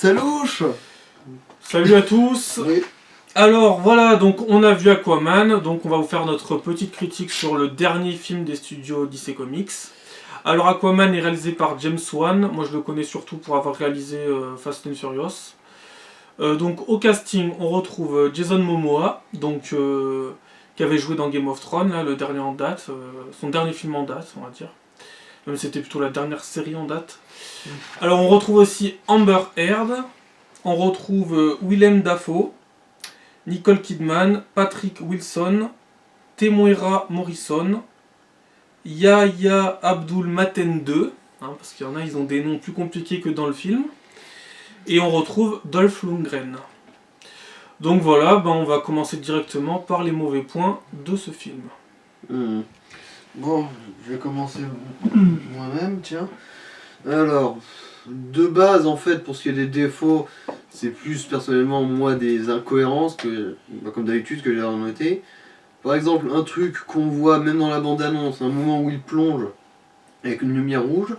Salouche. Salut à tous. Oui. Alors voilà, donc on a vu Aquaman, donc on va vous faire notre petite critique sur le dernier film des studios DC Comics. Alors Aquaman est réalisé par James Wan, moi je le connais surtout pour avoir réalisé Fast and Furious. Donc au casting on retrouve Jason Momoa, donc qui avait joué dans Game of Thrones, là, le dernier en date, son dernier film en date on va dire. Même c'était plutôt la dernière série en date. Alors on retrouve aussi Amber Heard, on retrouve Willem Dafoe, Nicole Kidman, Patrick Wilson, Temuera Morrison, Yahya Abdul Maten 2, parce qu'il y en a, ils ont des noms plus compliqués que dans le film, et on retrouve Dolph Lundgren. Donc voilà, on va commencer directement par les mauvais points de ce film. Bon, je vais commencer moi-même, tiens. Alors, de base, en fait, pour ce qui est des défauts, c'est plus personnellement, moi, des incohérences, que, comme d'habitude, que j'ai noté. Par exemple, un truc qu'on voit même dans la bande-annonce, un moment où il plonge avec une lumière rouge.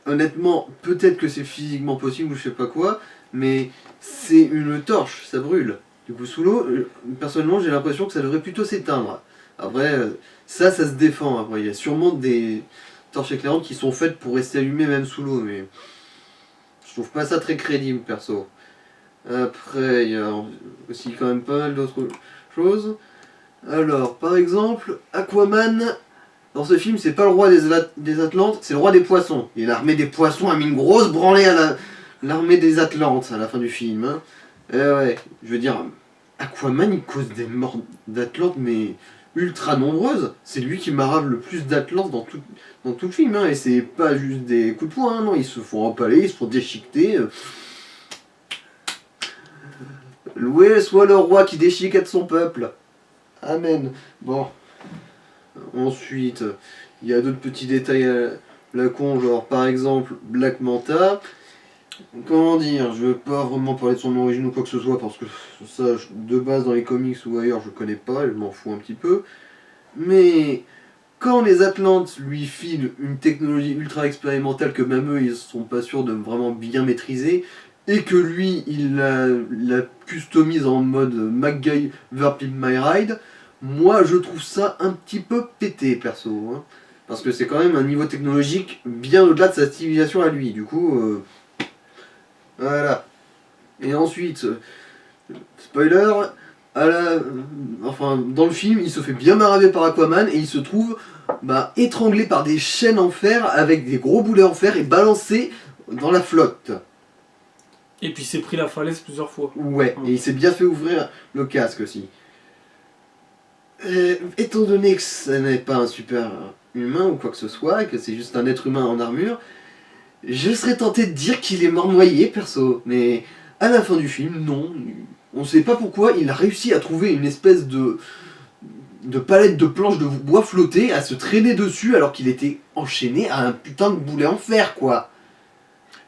Honnêtement, peut-être que c'est physiquement possible ou je sais pas quoi, mais c'est une torche, ça brûle. Du coup, sous l'eau, personnellement, j'ai l'impression que ça devrait plutôt s'éteindre. Après, ça se défend. Après, il y a sûrement des torches éclairantes qui sont faites pour rester allumées même sous l'eau, mais je trouve pas ça très crédible, perso. Après, il y a aussi quand même pas mal d'autres choses. Alors, par exemple, Aquaman, dans ce film, c'est pas le roi des Atlantes, c'est le roi des poissons. Et l'armée des poissons a mis une grosse branlée à l'armée des Atlantes à la fin du film. Hein. Ouais, je veux dire, Aquaman, il cause des morts d'Atlantes, mais ultra nombreuses. C'est lui qui marave le plus d'Atlantes dans tout le film. Hein. Et c'est pas juste des coups de poing, hein, non, ils se font empaler, ils se font déchiqueter. Loué soit le roi qui déchiquette son peuple. Amen. Bon. Ensuite, il y a d'autres petits détails à la con, genre par exemple Black Manta. Comment dire, je veux pas vraiment parler de son origine ou quoi que ce soit parce que ça, de base dans les comics ou ailleurs, je connais pas, je m'en fous un petit peu. Mais quand les Atlantes lui filent une technologie ultra expérimentale que même eux ils sont pas sûrs de vraiment bien maîtriser, et que lui il la customise en mode MacGyver Pimp My Ride, moi je trouve ça un petit peu pété perso. Hein. Parce que c'est quand même un niveau technologique bien au-delà de sa civilisation à lui. Du coup, voilà. Et ensuite, spoiler, dans le film, il se fait bien maraver par Aquaman et il se trouve étranglé par des chaînes en fer avec des gros boulets en fer et balancé dans la flotte. Et puis il s'est pris la falaise plusieurs fois. Ouais, et il s'est bien fait ouvrir le casque aussi. Étant donné que ce n'est pas un super humain ou quoi que ce soit, que c'est juste un être humain en armure, je serais tenté de dire qu'il est mort noyé, perso. Mais à la fin du film, non. On sait pas pourquoi il a réussi à trouver une espèce de palette de planches de bois flottées, à se traîner dessus alors qu'il était enchaîné à un putain de boulet en fer, quoi.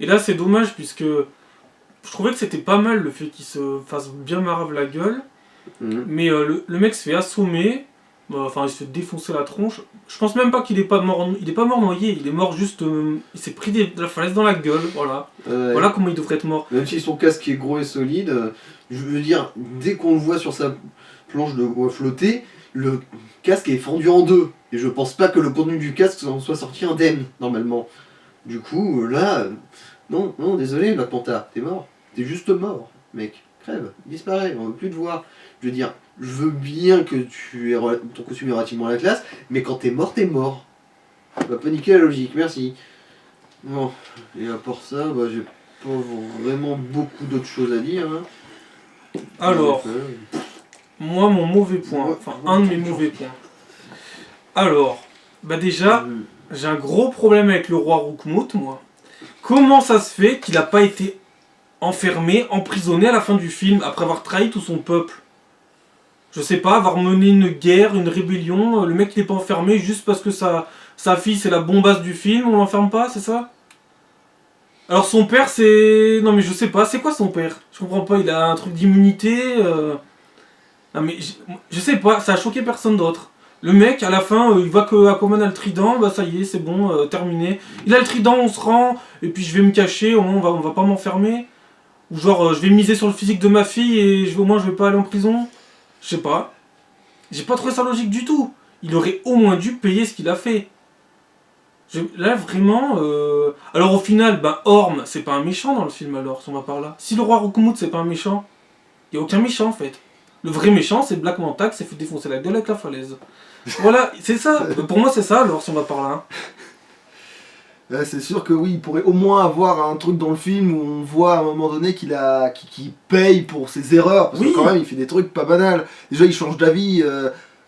Et là c'est dommage puisque je trouvais que c'était pas mal le fait qu'il se fasse bien marave la gueule. Mais le mec se fait assommer, il se fait défoncer la tronche. Je pense même pas qu'il est pas mort, noyé, il est mort juste, il s'est pris de la falaise dans la gueule, voilà. Voilà comment il devrait être mort. Même si son casque est gros et solide, je veux dire, dès qu'on le voit sur sa planche de bois flottée, le casque est fendu en deux. Et je pense pas que le contenu du casque soit sorti indemne, normalement. Du coup, là, non, désolé, Black Panther, t'es mort. T'es juste mort, mec. Crève, disparaît, on veut plus te voir. Je veux dire, je veux bien que ton costume est relativement à la classe, mais quand t'es mort, t'es mort. Va pas niquer la logique, merci. Bon, et à part ça, j'ai pas vraiment beaucoup d'autres choses à dire. Hein. Alors, moi mon mauvais point, un de mes mauvais points. Alors, déjà, j'ai un gros problème avec le roi Roukmout, moi. Comment ça se fait qu'il a pas été enfermé, emprisonné à la fin du film, après avoir trahi tout son peuple? Je sais pas, avoir mené une guerre, une rébellion, le mec il est pas enfermé juste parce que sa fille c'est la bombasse du film, on l'enferme pas, c'est ça? Alors son père c'est... Non mais je sais pas, c'est quoi son père? Je comprends pas, il a un truc d'immunité Non mais je sais pas, ça a choqué personne d'autre. Le mec, à la fin, il voit que Aquaman a le trident, bah ça y est, c'est bon, terminé. Il a le trident, on se rend, et puis je vais me cacher, au moins on va pas m'enfermer. Ou genre, je vais miser sur le physique de ma fille et au moins je vais pas aller en prison. Je sais pas. J'ai pas trouvé ça logique du tout. Il aurait au moins dû payer ce qu'il a fait. Là, vraiment... Alors au final, bah, Orm, c'est pas un méchant dans le film alors, si on va par là. Si le roi Roukmout, c'est pas un méchant, y a aucun méchant en fait. Le vrai méchant, c'est Black Manta qui s'est fait défoncer la gueule avec la falaise. Voilà, c'est ça. Pour moi, c'est ça alors, si on va par là. Ouais, c'est sûr que oui, il pourrait au moins avoir un truc dans le film où on voit à un moment donné qu'il paye pour ses erreurs, parce Oui. que quand même il fait des trucs pas banals. Déjà il change d'avis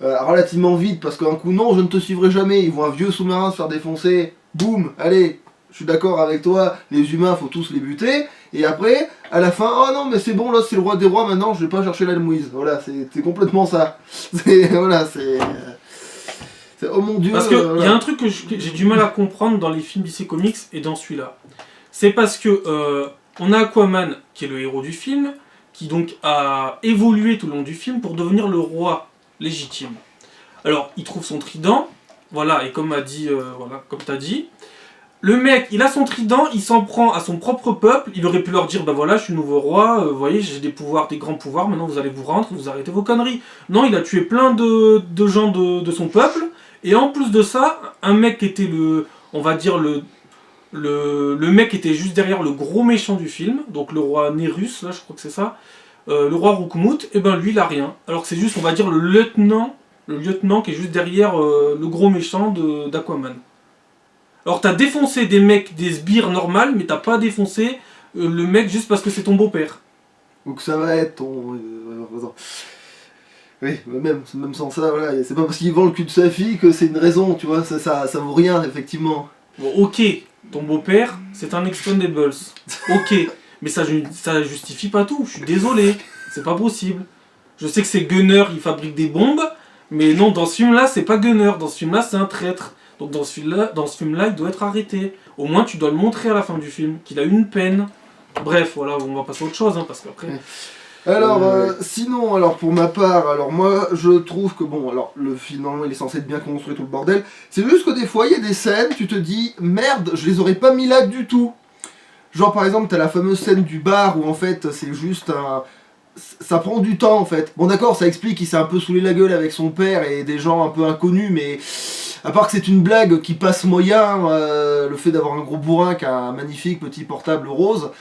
relativement vite, parce qu'un coup non, je ne te suivrai jamais, ils voient un vieux sous-marin se faire défoncer, boum, allez, je suis d'accord avec toi, les humains faut tous les buter, et après, à la fin, oh non mais c'est bon là c'est le roi des rois maintenant, je vais pas chercher la Mouise. Voilà, c'est complètement ça. Voilà, c'est... Oh mon dieu. Parce qu'il voilà. y a un truc que j'ai du mal à comprendre dans les films DC Comics et dans celui-là. C'est parce que on a Aquaman, qui est le héros du film, qui donc a évolué tout le long du film pour devenir le roi légitime. Alors, il trouve son trident, voilà, et comme t'as dit, le mec, il a son trident, il s'en prend à son propre peuple, il aurait pu leur dire, bah voilà, je suis nouveau roi, vous voyez, j'ai des pouvoirs, des grands pouvoirs, maintenant vous allez vous rendre, vous arrêtez vos conneries. Non, il a tué plein de gens de son peuple, et en plus de ça, un mec qui était on va dire le mec qui était juste derrière le gros méchant du film, donc le roi Nérus, là je crois que c'est ça, le roi Roukmout, et ben lui il a rien. Alors que c'est juste, on va dire, le lieutenant qui est juste derrière le gros méchant d'Aquaman. Alors t'as défoncé des mecs, des sbires normales, mais t'as pas défoncé le mec juste parce que c'est ton beau-père. Ou que ça va être ton... oui, même sans ça, voilà, c'est pas parce qu'il vend le cul de sa fille que c'est une raison, tu vois, ça vaut rien, effectivement. Bon, ok, ton beau-père, c'est un Expendables. Ok, mais ça justifie pas tout, je suis désolé, c'est pas possible. Je sais que c'est Gunner, il fabrique des bombes, mais non, dans ce film-là, c'est pas Gunner, dans ce film-là, c'est un traître. Donc dans ce film-là, il doit être arrêté. Au moins, tu dois le montrer à la fin du film, qu'il a eu une peine. Bref, voilà, on va passer à autre chose, hein, parce qu'après... Alors, sinon, alors pour ma part, alors moi, je trouve que bon, alors le film, normalement, il est censé être bien construit, tout le bordel. C'est juste que des fois, il y a des scènes, tu te dis, merde, je les aurais pas mis là du tout. Genre, par exemple, t'as la fameuse scène du bar où en fait, c'est juste un... Ça prend du temps en fait. Bon d'accord, ça explique qu'il s'est un peu saoulé la gueule avec son père et des gens un peu inconnus, mais à part que c'est une blague qui passe moyen, le fait d'avoir un gros bourrin qui a un magnifique petit portable rose,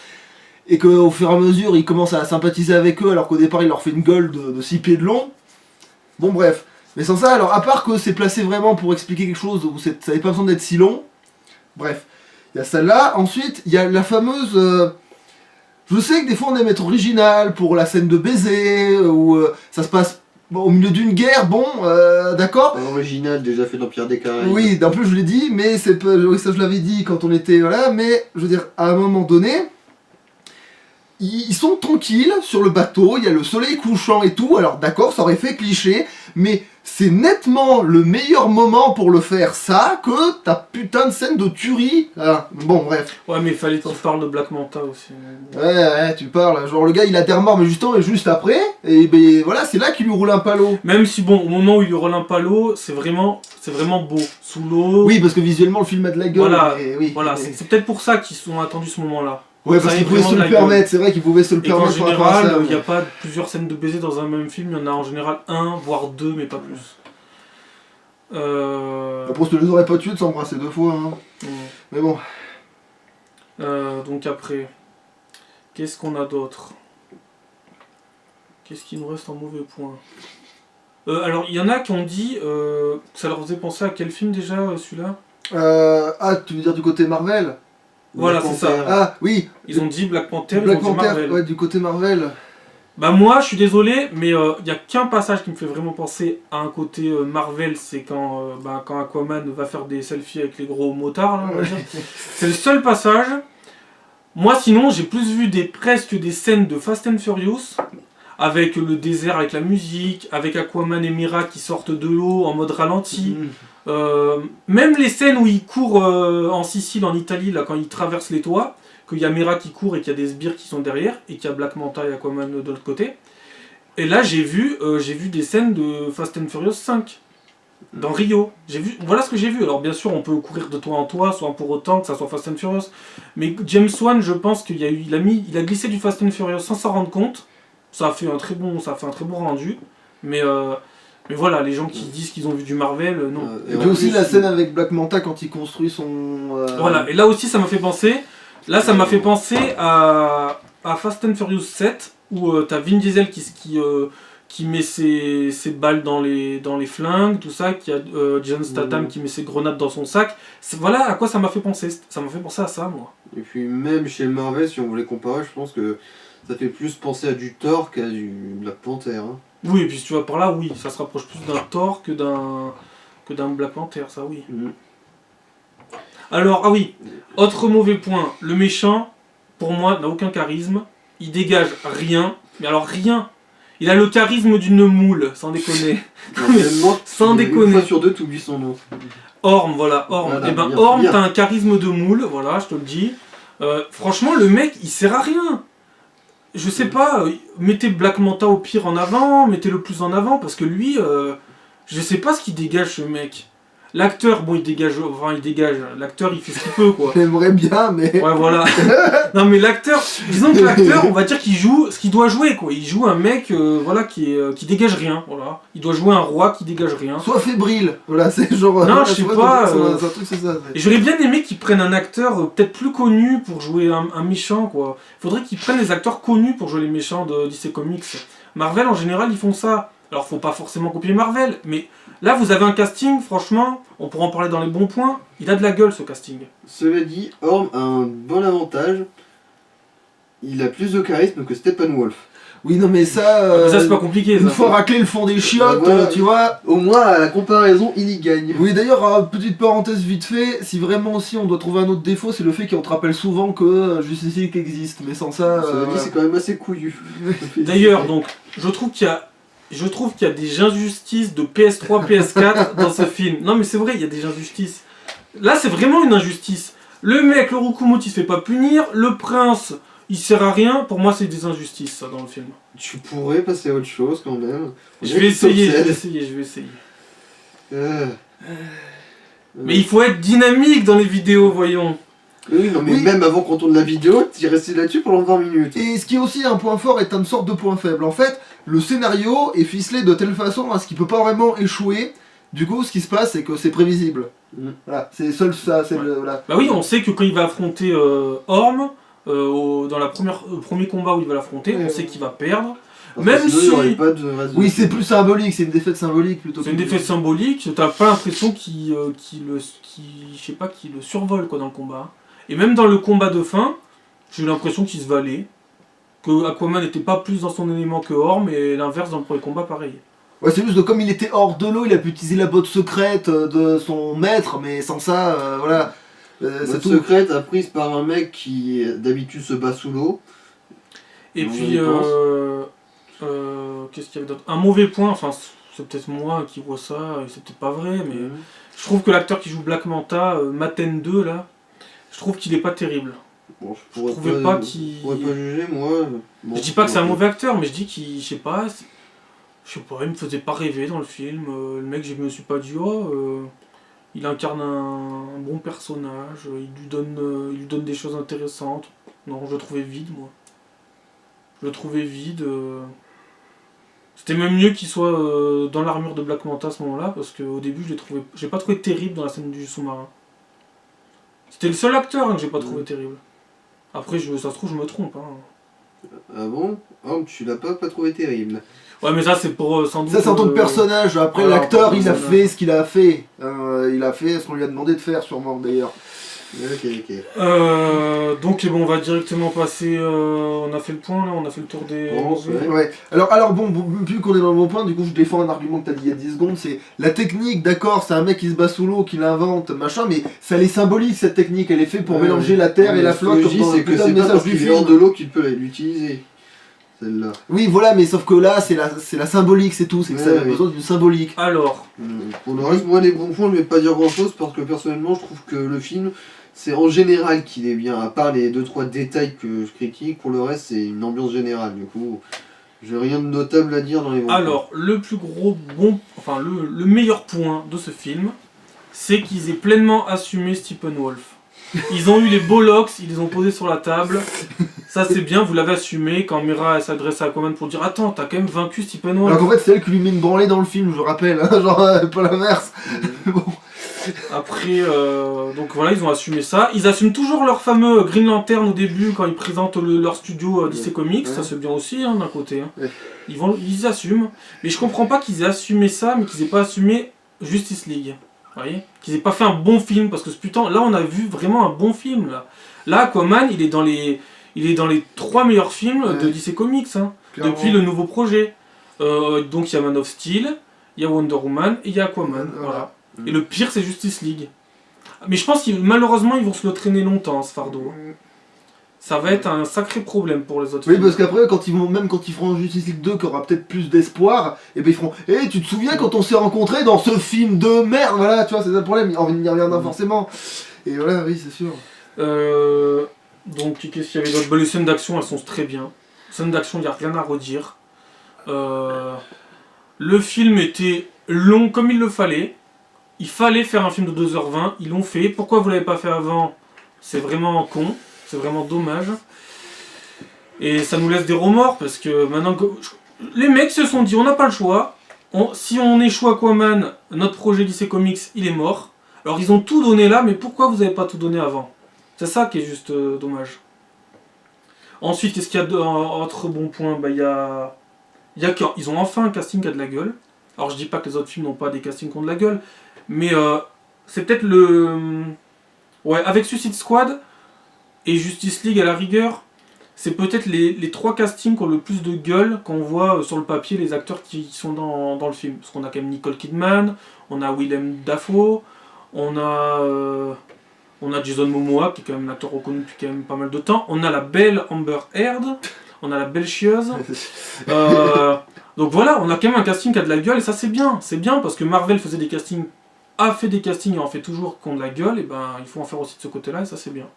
et qu'au fur et à mesure il commence à sympathiser avec eux alors qu'au départ il leur fait une gueule de 6 pieds de long. Bon bref. Mais sans ça, alors à part que c'est placé vraiment pour expliquer quelque chose où ça n'avait pas besoin d'être si long, bref. Il y a celle-là, ensuite il y a la fameuse... Je sais que des fois on aime être original pour la scène de baiser, où ça se passe au milieu d'une guerre, bon, d'accord. Original, déjà fait dans Pierre des Caraïbes. Oui, d'un peu je l'ai dit, mais c'est pas... oui, ça je l'avais dit quand on était... Voilà, mais je veux dire, à un moment donné, ils sont tranquilles sur le bateau, il y a le soleil couchant et tout, alors d'accord, ça aurait fait cliché, mais c'est nettement le meilleur moment pour le faire ça que ta putain de scène de tuerie. Ah, bon, bref. Ouais, mais il fallait qu'il parle de Black Manta aussi. Ouais, tu parles, genre le gars il a terre mort, mais justement, juste après, et ben voilà, c'est là qu'il lui roule un palo. Même si bon, au moment où il roule un palo, c'est vraiment beau. Sous l'eau. Oui, parce que visuellement le film a de la gueule. Voilà, et oui, voilà, et... c'est peut-être pour ça qu'ils ont attendu ce moment-là. Ouais, parce Ça qu'ils a pouvaient se vraiment le de la gueule. permettre, c'est vrai qu'ils pouvaient se le Et qu'en permettre. par rapport à général, ça, il n'y a pas plusieurs scènes de baiser dans un même film, il y en a en général un, voire deux, mais pas plus. Après, je les aurais pas tués de s'embrasser deux fois. Hein. Mais bon. Donc après, qu'est-ce qu'on a d'autre? Qu'est-ce qui nous reste en mauvais point? Alors, il y en a qui ont dit que ça leur faisait penser à quel film déjà, celui-là? Ah, tu veux dire du côté Marvel? Voilà, c'est ça. Ah, oui. Ils ont dit Black Panther, Black ils ont dit Panther, Marvel. ouais, du côté Marvel. Bah moi, je suis désolé, mais il n'y a qu'un passage qui me fait vraiment penser à un côté Marvel, c'est quand Aquaman va faire des selfies avec les gros motards, là, on va dire. C'est le seul passage. Moi, sinon, j'ai plus vu presque des scènes de Fast and Furious, avec le désert, avec la musique, avec Aquaman et Mera qui sortent de l'eau en mode ralenti. Même les scènes où il court en Sicile, en Italie, là, quand il traverse les toits, qu'il y a Mera qui court et qu'il y a des sbires qui sont derrière, et qu'il y a Black Manta et Aquaman de l'autre côté. Et là, j'ai vu des scènes de Fast and Furious 5. Dans Rio. Voilà ce que j'ai vu. Alors bien sûr, on peut courir de toit en toit, sans pour autant que ça soit Fast and Furious. Mais James Wan, je pense il a glissé du Fast and Furious sans s'en rendre compte. Ça a fait un très bon rendu. Mais voilà, les gens qui disent qu'ils ont vu du Marvel, non. Et puis aussi la scène avec Black Manta quand il construit son... Voilà, et là aussi ça m'a fait penser. Là, ça m'a fait penser à Fast and Furious 7, où t'as Vin Diesel qui met ses balles dans les flingues, tout ça, qui a Jason Statham qui met ses grenades dans son sac. Voilà à quoi ça m'a fait penser. Ça m'a fait penser à ça, moi. Et puis même chez Marvel, si on voulait comparer, je pense que ça fait plus penser à du Thor qu'à du Black Panther. Hein. Oui, et puis si tu vas par là, oui, ça se rapproche plus d'un Thor que d'un Black Panther, ça oui. Alors, ah oui, autre mauvais point, le méchant, pour moi, n'a aucun charisme, il dégage rien, mais alors rien. Il a le charisme d'une moule, sans déconner. Sans déconner. Une fois sur deux, tu oublies son nom. Orm, voilà, Orm. Voilà, Et ben bien, Orm, bien. t'as un charisme de moule, voilà, je te le dis. Franchement, le mec, il sert à rien. Je sais pas, mettez Black Manta au pire en avant, mettez-le plus en avant, parce que lui, je sais pas ce qu'il dégage, ce mec. L'acteur, bon, il dégage. L'acteur, il fait ce qu'il peut, quoi. J'aimerais bien, mais... Ouais, voilà. Non, mais l'acteur, disons que l'acteur, on va dire qu'il joue ce qu'il doit jouer, quoi. Il joue un mec, voilà, qui dégage rien, voilà. Il doit jouer un roi qui dégage rien. Soit fébrile, voilà, c'est genre... Non, je sais pas, C'est un truc, c'est ça. Et j'aurais bien aimé qu'ils prennent un acteur peut-être plus connu pour jouer un méchant, quoi. Faudrait qu'ils prennent des acteurs connus pour jouer les méchants de DC Comics. Marvel, en général, ils font ça. Alors, faut pas forcément copier Marvel, mais là, vous avez un casting, franchement, on pourra en parler dans les bons points. Il a de la gueule, ce casting. Cela dit, Orm a un bon avantage. Il a plus de charisme que Steppenwolf. Oui, non, mais ça... Mais ça, c'est pas compliqué, Une ça. fois raclé le fond des chiottes, Voilà. tu vois... Au moins, à la comparaison, il y gagne. Oui, d'ailleurs, petite parenthèse vite fait, si vraiment aussi on doit trouver un autre défaut, c'est le fait qu'on te rappelle souvent que Justice League existe, mais sans ça... Cela dit, voilà. c'est quand même assez couillu. D'ailleurs, donc, je trouve qu'il y a des injustices de PS3, PS4 dans ce film. Non, mais c'est vrai, il y a des injustices. Là, c'est vraiment une injustice. Le mec, le Roukoumout, il se fait pas punir. Le prince, il sert à rien. Pour moi, c'est des injustices, ça, dans le film. Tu pourrais passer à autre chose quand même. Je vais essayer. Mais il faut être dynamique dans les vidéos, voyons. Oui, non, mais Oui. même avant qu'on tourne la vidéo, tu es resté là-dessus pendant 20 minutes. Et ce qui est aussi un point fort est une sorte de point faible. En fait, le scénario est ficelé de telle façon à ce qu'il peut pas vraiment échouer. Du coup, ce qui se passe, c'est que c'est prévisible. Voilà, c'est seul ça, c'est Ouais. voilà. Bah oui, on sait que quand il va affronter Orm, dans le premier combat où il va l'affronter, on sait qu'il va perdre. Parce Même que sinon, il y si- aurait pas de raison. Oui, c'est plus symbolique, c'est une défaite symbolique plutôt. C'est une défaite symbolique, t'as pas l'impression qu'il le survole quoi, dans le combat. Et même dans le combat de fin, j'ai eu l'impression qu'il se valait. Que Aquaman n'était pas plus dans son élément que Orm, et l'inverse dans le premier combat, pareil. Ouais, c'est juste que comme il était hors de l'eau, il a pu utiliser la botte secrète de son maître, mais sans ça, voilà. C'est Votre tout. secrète apprise par un mec qui d'habitude se bat sous l'eau. Et On puis, y pense. qu'est-ce qu'il y avait d'autre? Un mauvais point, enfin, c'est peut-être moi qui vois ça, et c'est peut-être pas vrai, mais je trouve que l'acteur qui joue Black Manta, Maten 2, là, je trouve qu'il est pas terrible. Bon, Je trouvais pas qu'il- Je pourrais pas juger, moi. Bon, Je dis pas que c'est un mauvais acteur, mais je dis qu'il, je sais pas, il me faisait pas rêver dans le film. Le mec, je me suis pas dit, il incarne un bon personnage, il lui donne des choses intéressantes. Non, je le trouvais vide, moi. Je le trouvais vide. C'était même mieux qu'il soit dans l'armure de Black Manta à ce moment-là, parce qu'au début, j'ai pas trouvé terrible dans la scène du sous-marin. C'était le seul acteur que j'ai pas trouvé terrible. Après, ça se trouve, je me trompe. Hein. Ah bon? Oh, tu l'as pas trouvé terrible. Ouais, mais ça, c'est pour sans doute. Ça, c'est en tant que personnage. Après, voilà, l'acteur, en tant que il a personnage. fait ce qu'il a fait. Il a fait ce qu'on lui a demandé de faire, sûrement d'ailleurs. Ok. Donc, bon, on va directement passer. On a fait le point là, on a fait le tour des. Bon, ouais. Ouais. Alors bon, vu qu'on est dans le bon point, du coup, je défends un argument que t'as dit il y a 10 secondes. C'est la technique, d'accord, c'est un mec qui se bat sous l'eau, qui l'invente, machin, mais ça les symbolise cette technique. Elle est faite pour mélanger la terre et la flotte. Ce que je dis, comme dans c'est le que putain c'est de pas message parce du qu'il est film. hors de l'eau qu'il peut l'utiliser. Celle-là. Oui, voilà, mais sauf que là, c'est la symbolique, c'est tout. C'est que Ouais, ça a oui. besoin d'une symbolique. Alors, Pour le reste, moi, les bons points, je vais pas dire grand-chose parce que personnellement, je trouve que le film, c'est en général qu'il est bien. À part les 2-3 détails que je critique, pour le reste, c'est une ambiance générale. Du coup, J'ai rien de notable à dire dans les bons Alors, le plus gros bon... Enfin, le meilleur point de ce film, c'est qu'ils aient pleinement assumé Stephen Wolf. Ils ont eu les bollocks, ils les ont posés sur la table. Ça c'est bien, vous l'avez assumé quand Mera s'adresse à Aquaman pour dire attends, t'as quand même vaincu Stephen Wolf. Alors qu'en fait, c'est elle qui lui met une branlée dans le film, je rappelle, hein, genre pas l'inverse. Bon. Après, donc voilà, ils ont assumé ça. Ils assument toujours leur fameux Green Lantern au début quand ils présentent leur studio DC Comics. Ouais. Ça c'est bien aussi hein, d'un côté. Hein. Ouais. Ils assument. Mais je comprends pas qu'ils aient assumé ça, mais qu'ils aient pas assumé Justice League. Vous voyez, qu'ils aient pas fait un bon film parce que ce putain, là on a vu vraiment un bon film là. Aquaman, il est dans les 3 meilleurs films de DC Comics hein, depuis le nouveau projet. Donc il y a Man of Steel, il y a Wonder Woman et il y a Aquaman. Voilà. Et le pire c'est Justice League. Mais je pense que malheureusement ils vont se le traîner longtemps ce fardeau. Ça va être un sacré problème pour les autres Oui, films. parce qu'après, quand ils feront Justice League 2, qui aura peut-être plus d'espoir, et ben ils feront tu te souviens quand on s'est rencontrés dans ce film de merde, voilà, tu vois, c'est ça le problème, on y reviendra forcément. Et voilà, oui, c'est sûr. Donc, qu'est-ce qu'il y avait d'autre? Les scènes d'action, elles sont très bien. Les scènes d'action, il n'y a rien à redire. Le film était long comme il le fallait. Il fallait faire un film de 2h20, ils l'ont fait. Pourquoi vous l'avez pas fait avant? C'est vraiment con, c'est vraiment dommage. Et ça nous laisse des remords parce que maintenant que... Les mecs se sont dit on n'a pas le choix. Si on échoue Aquaman, notre projet DC Comics, il est mort. Alors ils ont tout donné là, mais pourquoi vous n'avez pas tout donné avant? C'est ça qui est juste dommage. Ensuite, qu'est-ce qu'il y a d'autres bons points? Ils ont enfin un casting qui a de la gueule. Alors je dis pas que les autres films n'ont pas des castings qui ont de la gueule, mais c'est peut-être le... Ouais, avec Suicide Squad et Justice League à la rigueur, c'est peut-être les 3 castings qui ont le plus de gueule qu'on voit sur le papier, les acteurs qui sont dans le film. Parce qu'on a quand même Nicole Kidman, on a Willem Dafoe, on a Jason Momoa, qui est quand même un acteur reconnu depuis quand même pas mal de temps, on a la belle Amber Heard, on a la belle chieuse. Donc voilà, on a quand même un casting qui a de la gueule, et ça c'est bien parce que Marvel faisait des castings, a fait des castings et en fait toujours qui ont de la gueule, et ben il faut en faire aussi de ce côté-là, et ça c'est bien.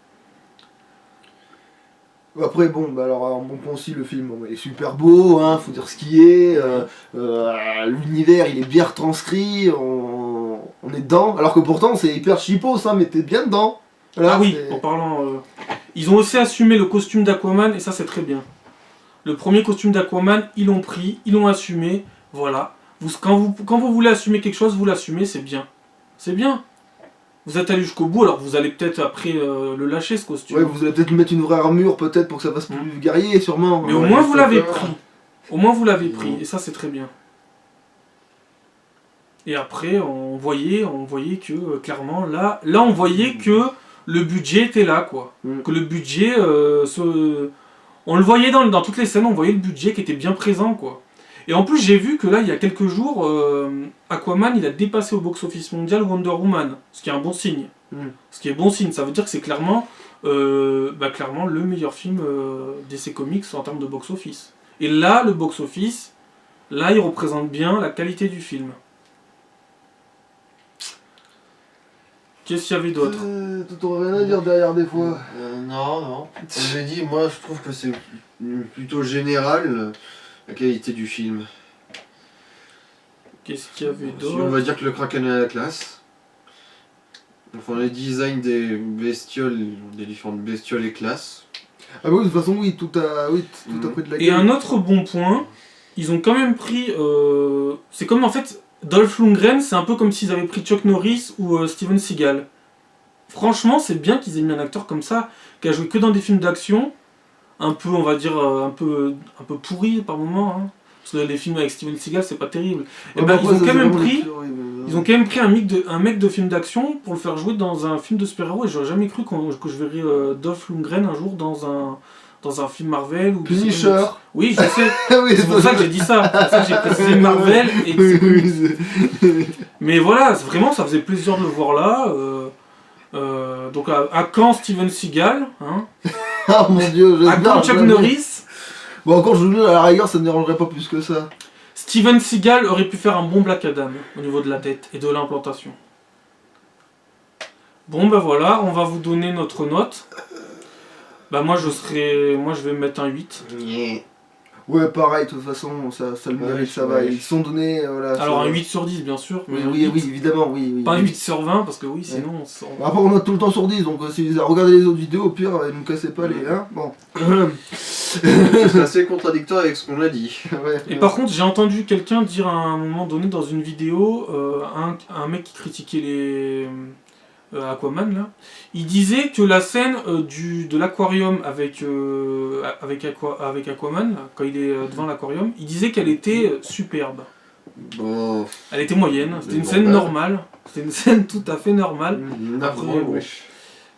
Après, bon, bah alors, un bon point aussi, le film bon, il est super beau, hein, faut dire ce qu'il est, l'univers il est bien retranscrit, on est dedans, alors que pourtant c'est hyper cheapos, hein, mais t'es bien dedans. Voilà, ah oui, en parlant... Ils ont aussi assumé le costume d'Aquaman, et ça c'est très bien. Le premier costume d'Aquaman, ils l'ont pris, ils l'ont assumé, voilà. Quand vous voulez assumer quelque chose, vous l'assumez, c'est bien. C'est bien. Vous êtes allé jusqu'au bout, alors vous allez peut-être après le lâcher ce costume. Ouais, vous allez peut-être mettre une vraie armure, peut-être pour que ça fasse plus guerrier, sûrement. Mais au moins vous l'avez pris. Au moins vous l'avez pris, et ça c'est très bien. Et après, on voyait que clairement, là on voyait que le budget était là, quoi. Que le budget, on le voyait dans toutes les scènes, on voyait le budget qui était bien présent, quoi. Et en plus, j'ai vu que là, il y a quelques jours, Aquaman, il a dépassé au box-office mondial Wonder Woman, ce qui est un bon signe. Ce qui est bon signe, ça veut dire que c'est clairement le meilleur film DC Comics en termes de box-office. Et là, le box-office, là, il représente bien la qualité du film. Qu'est-ce qu'il y avait d'autre? T'aurais rien à dire derrière des fois. Non. Comme j'ai dit, moi je trouve que c'est plutôt général la qualité du film. Qu'est-ce qu'il y avait Si d'autre? on va dire que le Kraken a la classe. Enfin, les designs des bestioles, des différentes bestioles est classe. Ah bah oui, de toute façon, oui, tout a pris de la gueule. Et un autre bon point, ils ont quand même pris... c'est comme en fait... Dolph Lundgren, c'est un peu comme s'ils avaient pris Chuck Norris ou Steven Seagal. Franchement, c'est bien qu'ils aient mis un acteur comme ça, qui a joué que dans des films d'action, un peu, on va dire, un peu pourri par moment. Hein. Parce que les films avec Steven Seagal, c'est pas terrible. Et ben, ils ont quand même pris un mec de film d'action pour le faire jouer dans un film de super-héros. Et j'aurais jamais cru que je verrais Dolph Lundgren un jour dans un film Marvel ou Punisher. Oui, je sais. Oui, C'est pour ça que j'ai dit ça. C'est pour ça que j'ai précisé Marvel et mais voilà, vraiment, ça faisait plaisir de le voir là. Donc à quand Steven Seagal, hein? Ah mon dieu, à quand Chuck Norris? Bon, encore je vous dis, à la rigueur, ça ne dérangerait pas plus que ça. Steven Seagal aurait pu faire un bon Black Adam au niveau de la tête et de l'implantation. Bon bah voilà, on va vous donner notre note. Bah moi je vais mettre un 8. Yeah. Ouais, pareil, de toute façon, ça le Ouais, mérite, ça va. ouais. Ils sont donnés, voilà. Alors ça un va. 8 sur 10 bien sûr, mais Oui, un oui, 8, oui, évidemment, oui. pas un oui. 8 sur 20 parce que oui, sinon on s'en... Après, on a tout le temps sur 10, donc si vous regardez les autres vidéos, au pire, ne nous cassez pas les. Hein bon. C'est assez contradictoire avec ce qu'on a dit. Ouais. Et par contre, j'ai entendu quelqu'un dire à un moment donné dans une vidéo, un mec qui critiquait les Aquaman là, il disait que la scène de l'aquarium avec Aquaman, là, quand il est devant l'aquarium, il disait qu'elle était superbe. Bon, Elle était moyenne, c'était une Bon, scène bah. normale, c'était une scène tout à fait normale. n'importe Après, bon. wesh.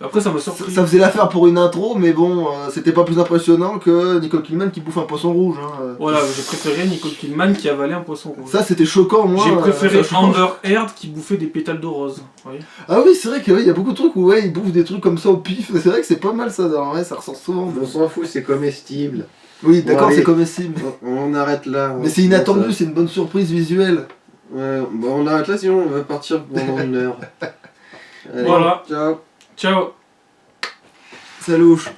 Après ça m'a surpris. Ça faisait l'affaire pour une intro, mais bon, c'était pas plus impressionnant que Nicole Kidman qui bouffe un poisson rouge. Hein. Voilà, j'ai préféré Nicole Kidman qui avalait un poisson rouge. Ça, c'était choquant, moi. J'ai préféré ça change. Amber Heard qui bouffait des pétales de rose. Vous voyez. Ah oui, c'est vrai qu'il y a beaucoup de trucs où ouais, ils bouffent des trucs comme ça au pif. C'est vrai que c'est pas mal ça, ouais, ça ressort souvent. On s'en fout, c'est comestible. Oui, d'accord, allez. c'est comestible. On arrête là. Mais c'est inattendu, c'est une bonne surprise visuelle. Ouais, bon, on arrête là, sinon on va partir pendant 1 heure. Allez, Voilà. ciao. Ciao. Ça louche.